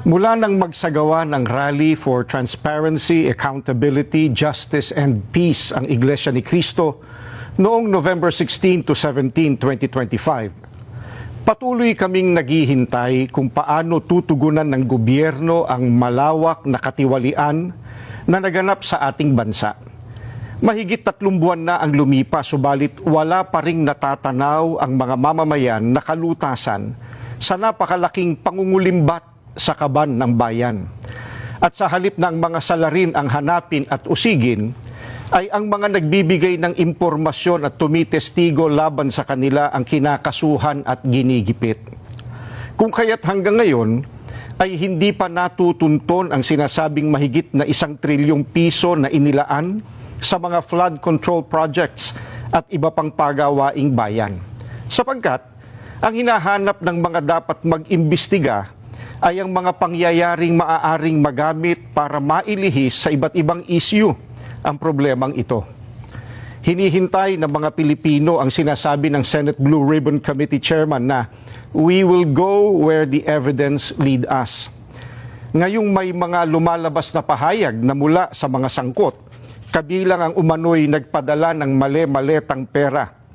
Mula nang magsagawa ng Rally for Transparency, Accountability, Justice and Peace ang Iglesia ni Cristo noong November 16 to 17, 2025, patuloy kaming naghihintay kung paano tutugunan ng gobyerno ang malawak na katiwalian na naganap sa ating bansa. Mahigit 3 buwan na ang lumipas, subalit wala pa ring natatanaw ang mga mamamayan na kalutasan sa napakalaking pangungulimbat sa kaban ng bayan. At sa halip na ang mga salarin ang hanapin at usigin, ay ang mga nagbibigay ng impormasyon at tumitestigo laban sa kanila ang kinakasuhan at ginigipit. Kung kaya't hanggang ngayon, ay hindi pa natutunton ang sinasabing mahigit na 1 trilyong piso na inilaan sa mga flood control projects at iba pang pagawaing bayan. Sapagkat, ang hinahanap ng mga dapat mag-imbestiga ay ang mga pangyayaring maaaring magamit para mailihis sa iba't ibang issue ang problemang ito. Hinihintay ng mga Pilipino ang sinasabi ng Senate Blue Ribbon Committee Chairman na we will go where the evidence lead us. Ngayong may mga lumalabas na pahayag na mula sa mga sangkot, kabilang ang umano'y nagpadala ng mali-maletang pera.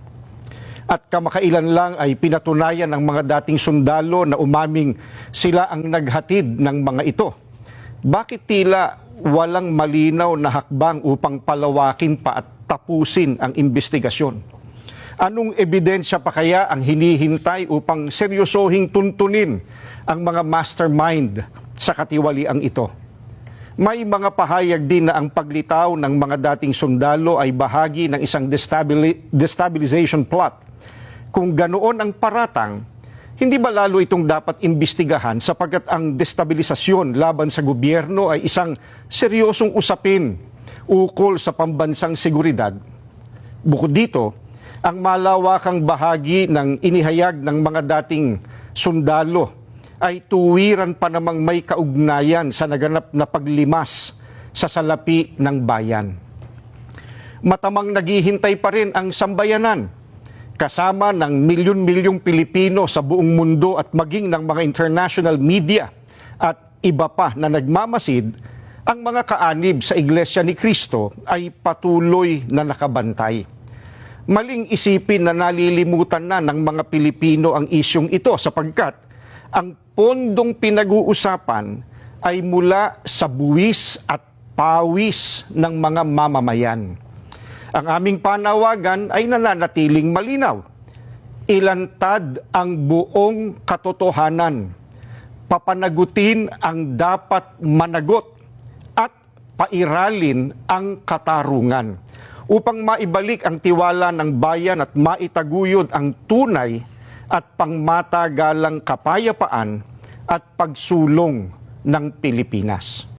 At kamakailan lang ay pinatunayan ng mga dating sundalo na umaming sila ang naghatid ng mga ito. Bakit tila walang malinaw na hakbang upang palawakin pa at tapusin ang investigasyon? Anong ebidensya pa kaya ang hinihintay upang seryosohing tuntunin ang mga mastermind sa katiwaliang ito? May mga pahayag din na ang paglitaw ng mga dating sundalo ay bahagi ng isang destabilization plot. Kung ganoon ang paratang, hindi ba lalo itong dapat imbestigahan sapagkat ang destabilisasyon laban sa gobyerno ay isang seryosong usapin ukol sa pambansang seguridad? Bukod dito, ang malawakang bahagi ng inihayag ng mga dating sundalo ay tuwiran pa namang may kaugnayan sa naganap na paglimas sa salapi ng bayan. Matamang naghihintay pa rin ang sambayanan, kasama ng milyon-milyong Pilipino sa buong mundo at maging ng mga international media at iba pa na nagmamasid, ang mga kaanib sa Iglesia ni Cristo ay patuloy na nakabantay. Maling isipin na nalilimutan na ng mga Pilipino ang isyong ito sapagkat ang pondong pinag-uusapan ay mula sa buwis at pawis ng mga mamamayan. Ang aming panawagan ay nananatiling malinaw. Ilantad ang buong katotohanan. Papanagutin ang dapat managot at pairalin ang katarungan upang maibalik ang tiwala ng bayan at maitaguyod ang tunay at pangmatagalang kapayapaan at pagsulong ng Pilipinas.